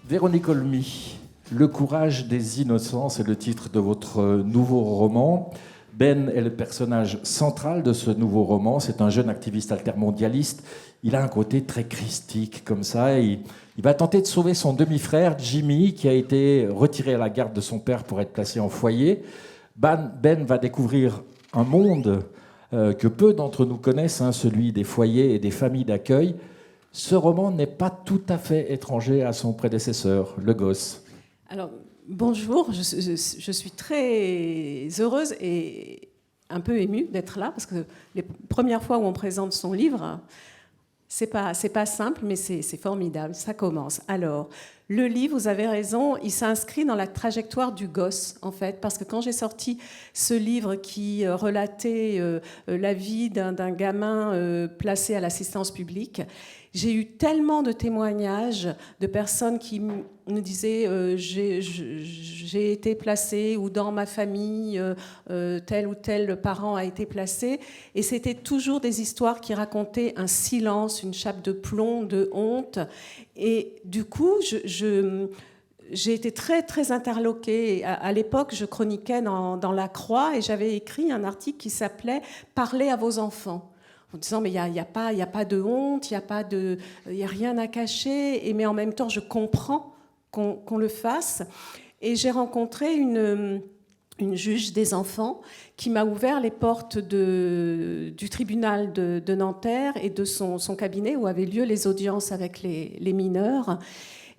Véronique Olmy, Le courage des innocents, c'est le titre de votre nouveau roman. Ben est le personnage central de ce nouveau roman. C'est un jeune activiste altermondialiste. Il a un côté très christique, comme ça. Il va tenter de sauver son demi-frère, Jimmy, qui a été retiré à la garde de son père pour être placé en foyer. Ben va découvrir un monde que peu d'entre nous connaissent, celui des foyers et des familles d'accueil. Ce roman n'est pas tout à fait étranger à son prédécesseur, Le Gosse. Alors, bonjour, je suis très heureuse et un peu émue d'être là, parce que les premières fois où on présente son livre, c'est pas simple, mais c'est formidable, ça commence. Alors, le livre, vous avez raison, il s'inscrit dans la trajectoire du Gosse, en fait, parce que quand j'ai sorti ce livre qui relatait la vie d'un gamin placé à l'assistance publique, j'ai eu tellement de témoignages de personnes qui me disaient j'ai été placée, ou dans ma famille tel ou tel parent a été placé, et c'était toujours des histoires qui racontaient un silence, une chape de plomb, de honte. Et du coup, j'ai été très, très interloquée. À l'époque, je chroniquais dans La Croix et j'avais écrit un article qui s'appelait « Parlez à vos enfants ». En disant, mais il n'y a pas de honte, il n'y a rien à cacher, mais en même temps, je comprends qu'on le fasse. Et j'ai rencontré une juge des enfants qui m'a ouvert les portes du tribunal de Nanterre et de son cabinet où avaient lieu les audiences avec les mineurs.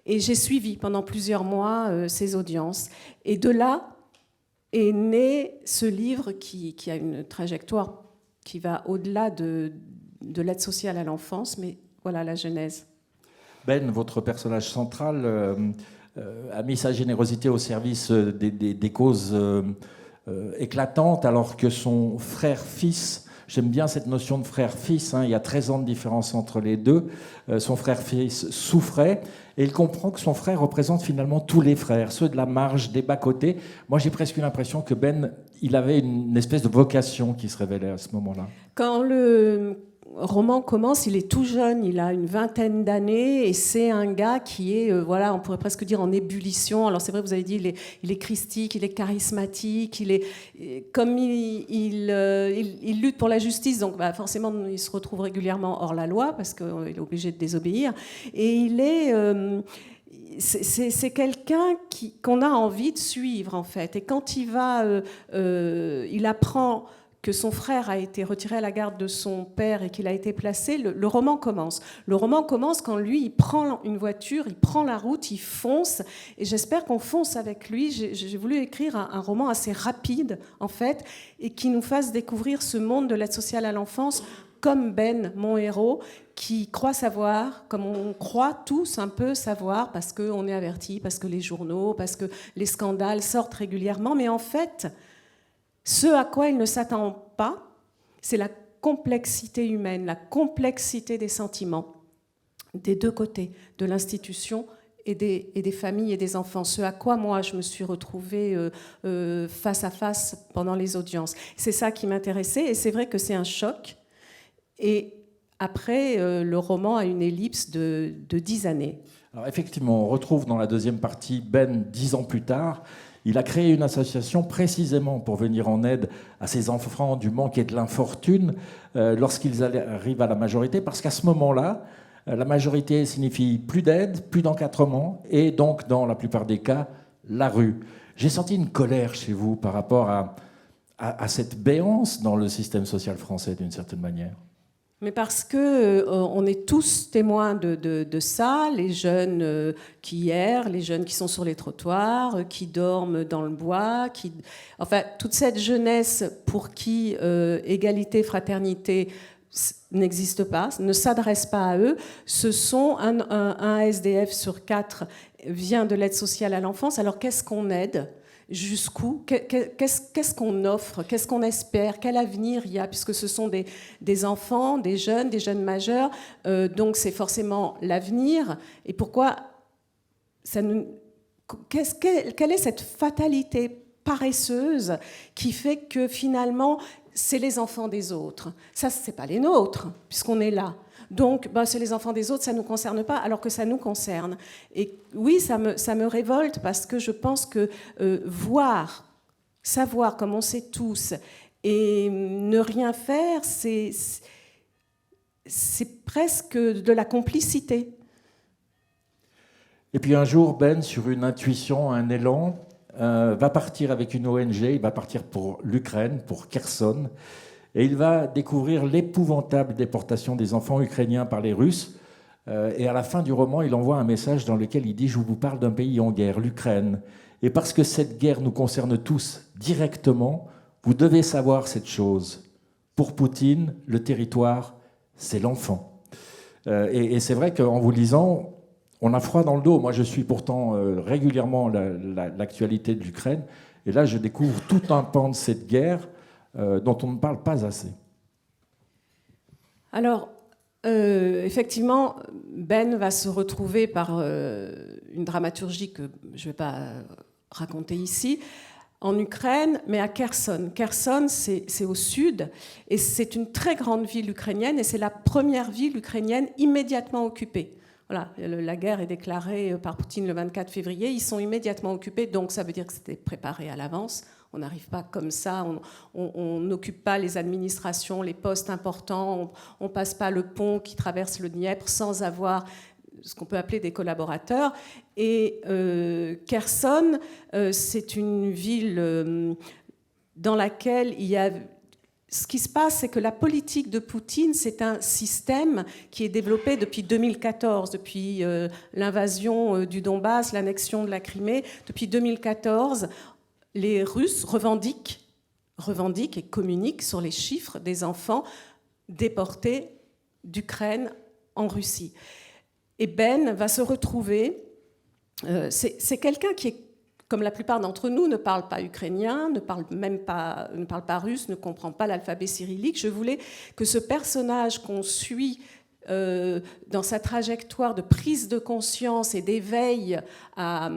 Et j'ai suivi pendant plusieurs mois ces audiences. Et de là est né ce livre qui a une trajectoire qui va au-delà de l'aide sociale à l'enfance, mais voilà la genèse. Ben, votre personnage central, a mis sa générosité au service des causes éclatantes, alors que son frère-fils, j'aime bien cette notion de frère-fils, il y a 13 ans de différence entre les deux, son frère-fils souffrait, et il comprend que son frère représente finalement tous les frères, ceux de la marge, des bas-côtés. Moi, j'ai presque eu l'impression que Ben, il avait une espèce de vocation qui se révélait à ce moment-là. Quand le roman commence, il est tout jeune, il a une vingtaine d'années, et c'est un gars qui est, on pourrait presque dire en ébullition. Alors c'est vrai, vous avez dit, il est christique, il est charismatique, comme il lutte pour la justice, donc forcément il se retrouve régulièrement hors la loi, parce qu'il est obligé de désobéir, et il est... c'est quelqu'un qu'on a envie de suivre, en fait. Et quand il apprend que son frère a été retiré à la garde de son père et qu'il a été placé, le roman commence. Le roman commence quand lui, il prend une voiture, il prend la route, il fonce, et j'espère qu'on fonce avec lui. J'ai voulu écrire un roman assez rapide, en fait, et qui nous fasse découvrir ce monde de l'aide sociale à l'enfance, comme Ben, mon héros, qui croit savoir, comme on croit tous un peu savoir, parce qu'on est averti, parce que les journaux, parce que les scandales sortent régulièrement, mais en fait... Ce à quoi il ne s'attend pas, c'est la complexité humaine, la complexité des sentiments, des deux côtés, de l'institution et des familles et des enfants. Ce à quoi, moi, je me suis retrouvée face à face pendant les audiences. C'est ça qui m'intéressait, et c'est vrai que c'est un choc. Et après, le roman a une ellipse de 10 années. Alors effectivement, on retrouve dans la deuxième partie Ben 10 ans plus tard. Il a créé une association précisément pour venir en aide à ces enfants du manque et de l'infortune lorsqu'ils arrivent à la majorité, parce qu'à ce moment-là, la majorité signifie plus d'aide, plus d'encadrement, et donc, dans la plupart des cas, la rue. J'ai senti une colère chez vous par rapport à cette béance dans le système social français, d'une certaine manière. Mais parce que on est tous témoins de ça, les jeunes qui errent, les jeunes qui sont sur les trottoirs, qui dorment dans le bois, enfin toute cette jeunesse pour qui égalité, fraternité n'existe pas, ne s'adresse pas à eux. Ce sont un SDF sur 4 vient de l'aide sociale à l'enfance. Alors qu'est-ce qu'on aide ? Jusqu'où ? Qu'est-ce qu'on offre ? Qu'est-ce qu'on espère ? Quel avenir il y a ? Puisque ce sont des enfants, des jeunes majeurs, donc c'est forcément l'avenir. Et pourquoi quelle est cette fatalité paresseuse qui fait que finalement c'est les enfants des autres ? Ça, c'est pas les nôtres, puisqu'on est là. Donc, c'est les enfants des autres, ça ne nous concerne pas, alors que ça nous concerne. Et oui, ça me révolte parce que je pense que savoir comme on sait tous, et ne rien faire, c'est presque de la complicité. Et puis un jour, Ben, sur une intuition, un élan, va partir avec une ONG, il va partir pour l'Ukraine, pour Kherson, et il va découvrir l'épouvantable déportation des enfants ukrainiens par les Russes. Et à la fin du roman, il envoie un message dans lequel il dit « Je vous parle d'un pays en guerre, l'Ukraine. Et parce que cette guerre nous concerne tous directement, vous devez savoir cette chose. Pour Poutine, le territoire, c'est l'enfant. » Et c'est vrai qu'en vous lisant, on a froid dans le dos. Moi, je suis pourtant régulièrement l'actualité de l'Ukraine. Et là, je découvre tout un pan de cette guerre dont on ne parle pas assez. Alors, effectivement, Ben va se retrouver par une dramaturgie que je ne vais pas raconter ici, en Ukraine, mais à Kherson. Kherson, c'est au sud, et c'est une très grande ville ukrainienne, et c'est la première ville ukrainienne immédiatement occupée. Voilà, la guerre est déclarée par Poutine le 24 février, ils sont immédiatement occupés, donc ça veut dire que c'était préparé à l'avance. On n'arrive pas comme ça, on n'occupe pas les administrations, les postes importants, on ne passe pas le pont qui traverse le Dniepr sans avoir ce qu'on peut appeler des collaborateurs. Et Kherson, c'est une ville dans laquelle il y a... Ce qui se passe, c'est que la politique de Poutine, c'est un système qui est développé depuis 2014, depuis l'invasion du Donbass, l'annexion de la Crimée. Depuis 2014, les Russes revendiquent et communiquent sur les chiffres des enfants déportés d'Ukraine en Russie. Et Ben va se retrouver... c'est quelqu'un qui est, comme la plupart d'entre nous, ne parle pas ukrainien, ne parle pas russe, ne comprend pas l'alphabet cyrillique. Je voulais que ce personnage qu'on suit dans sa trajectoire de prise de conscience et d'éveil à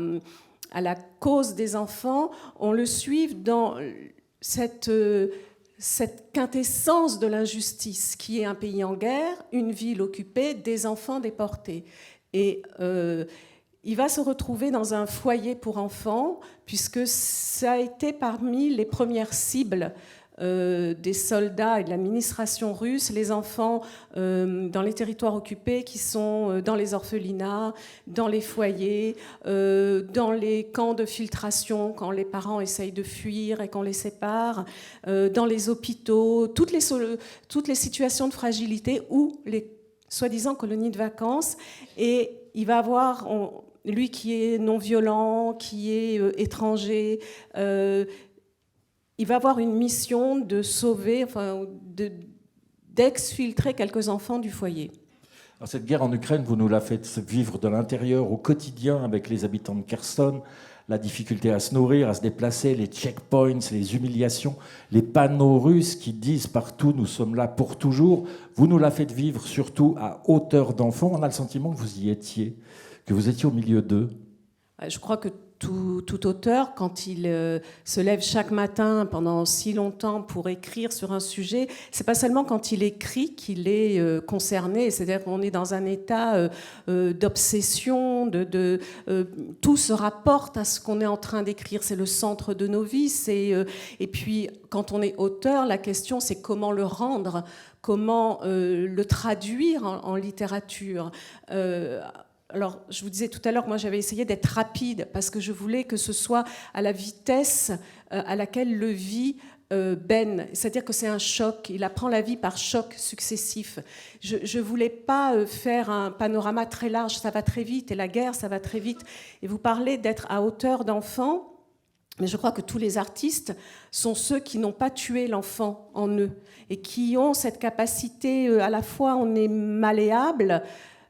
la cause des enfants, on le suive dans cette quintessence de l'injustice qui est un pays en guerre, une ville occupée, des enfants déportés. Et il va se retrouver dans un foyer pour enfants, puisque ça a été parmi les premières cibles des soldats et de l'administration russe, les enfants dans les territoires occupés qui sont dans les orphelinats, dans les foyers, dans les camps de filtration quand les parents essayent de fuir et qu'on les sépare, dans les hôpitaux, toutes les situations de fragilité ou les soi-disant colonies de vacances. Et il va avoir... lui qui est non-violent, qui est étranger, il va avoir une mission de sauver, d'exfiltrer quelques enfants du foyer. Alors cette guerre en Ukraine, vous nous la faites vivre de l'intérieur au quotidien avec les habitants de Kherson, la difficulté à se nourrir, à se déplacer, les checkpoints, les humiliations, les panneaux russes qui disent partout « nous sommes là pour toujours ». Vous nous la faites vivre surtout à hauteur d'enfant. On a le sentiment que vous y étiez, que vous étiez au milieu d'eux. Je crois que tout auteur, quand il se lève chaque matin pendant si longtemps pour écrire sur un sujet, c'est pas seulement quand il écrit qu'il est concerné, c'est-à-dire qu'on est dans un état d'obsession, tout se rapporte à ce qu'on est en train d'écrire, c'est le centre de nos vies. Et puis, quand on est auteur, la question c'est comment le rendre, comment le traduire en littérature. Alors, je vous disais tout à l'heure que moi, j'avais essayé d'être rapide parce que je voulais que ce soit à la vitesse à laquelle le vit Ben. C'est-à-dire que c'est un choc. Il apprend la vie par chocs successifs. Je ne voulais pas faire un panorama très large. Ça va très vite. Et la guerre, ça va très vite. Et vous parlez d'être à hauteur d'enfant. Mais je crois que tous les artistes sont ceux qui n'ont pas tué l'enfant en eux et qui ont cette capacité, à la fois on est malléable,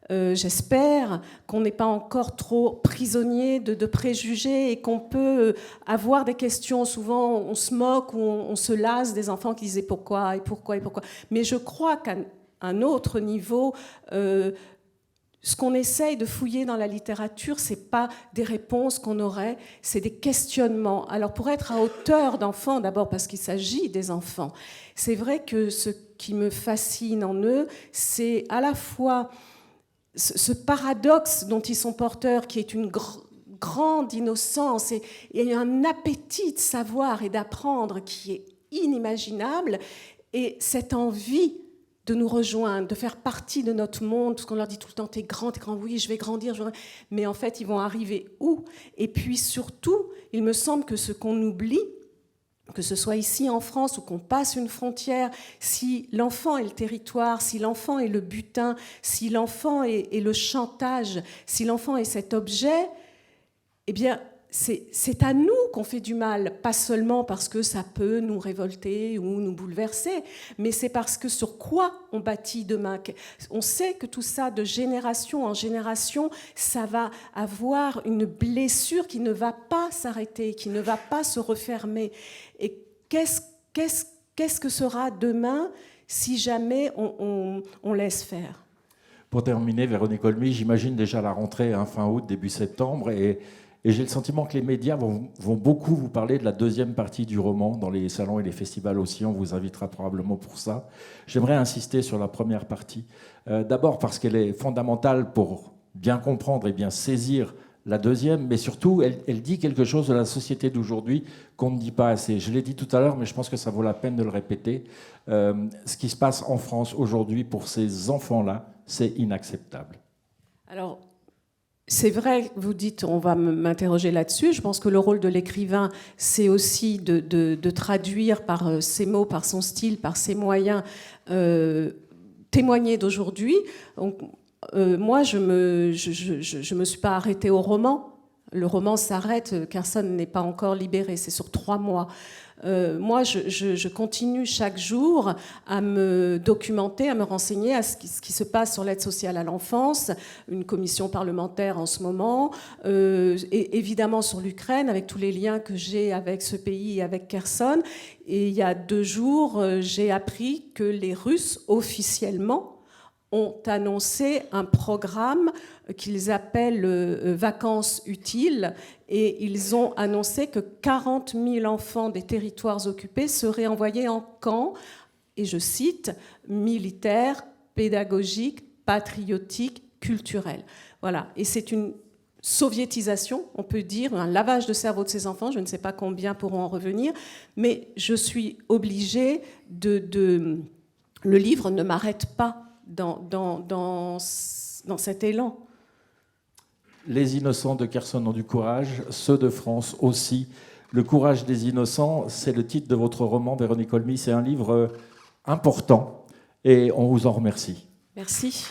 j'espère qu'on n'est pas encore trop prisonnier de préjugés et qu'on peut avoir des questions. Souvent, on se moque ou on se lasse des enfants qui disaient pourquoi et pourquoi et pourquoi. Mais je crois qu'à un autre niveau, ce qu'on essaye de fouiller dans la littérature, c'est pas des réponses qu'on aurait, c'est des questionnements. Alors pour être à hauteur d'enfants, d'abord parce qu'il s'agit des enfants, c'est vrai que ce qui me fascine en eux, c'est à la fois ce paradoxe dont ils sont porteurs, qui est une grande innocence et un appétit de savoir et d'apprendre qui est inimaginable, et cette envie de nous rejoindre, de faire partie de notre monde, parce qu'on leur dit tout le temps, t'es grand, oui, je vais grandir, mais en fait, ils vont arriver où? Et puis surtout, il me semble que ce qu'on oublie, que ce soit ici en France ou qu'on passe une frontière, si l'enfant est le territoire, si l'enfant est le butin, si l'enfant est le chantage, si l'enfant est cet objet, eh bien, c'est à nous qu'on fait du mal, pas seulement parce que ça peut nous révolter ou nous bouleverser, mais c'est parce que sur quoi on bâtit demain. On sait que tout ça, de génération en génération, ça va avoir une blessure qui ne va pas s'arrêter, qui ne va pas se refermer. Et qu'est-ce que sera demain si jamais on laisse faire? Pour terminer, Véronique Olmy, j'imagine déjà la rentrée fin août, début septembre, et j'ai le sentiment que les médias vont beaucoup vous parler de la deuxième partie du roman, dans les salons et les festivals aussi, on vous invitera probablement pour ça. J'aimerais insister sur la première partie, d'abord parce qu'elle est fondamentale pour bien comprendre et bien saisir la deuxième, mais surtout, elle dit quelque chose de la société d'aujourd'hui qu'on ne dit pas assez. Je l'ai dit tout à l'heure, mais je pense que ça vaut la peine de le répéter. Ce qui se passe en France aujourd'hui pour ces enfants-là, c'est inacceptable. Alors, c'est vrai, vous dites, on va m'interroger là-dessus. Je pense que le rôle de l'écrivain, c'est aussi de traduire par ses mots, par son style, par ses moyens, témoigner d'aujourd'hui. Donc, moi, je me suis pas arrêtée au roman. Le roman s'arrête, Kherson n'est pas encore libéré, c'est sur 3 mois. Moi, je continue chaque jour à me documenter, à me renseigner à ce qui se passe sur l'aide sociale à l'enfance, une commission parlementaire en ce moment, et évidemment sur l'Ukraine, avec tous les liens que j'ai avec ce pays et avec Kherson. Et il y a 2 jours, j'ai appris que les Russes, officiellement, ont annoncé un programme qu'ils appellent Vacances utiles, et ils ont annoncé que 40 000 enfants des territoires occupés seraient envoyés en camp, et je cite, militaires, pédagogiques, patriotiques, culturels. Voilà, et c'est une soviétisation, on peut dire, un lavage de cerveau de ces enfants, je ne sais pas combien pourront en revenir, mais je suis obligée le livre ne m'arrête pas dans cet élan. Les innocents de Kherson ont du courage, ceux de France aussi. Le courage des innocents, c'est le titre de votre roman, Véronique Olmy. C'est un livre important et on vous en remercie. Merci.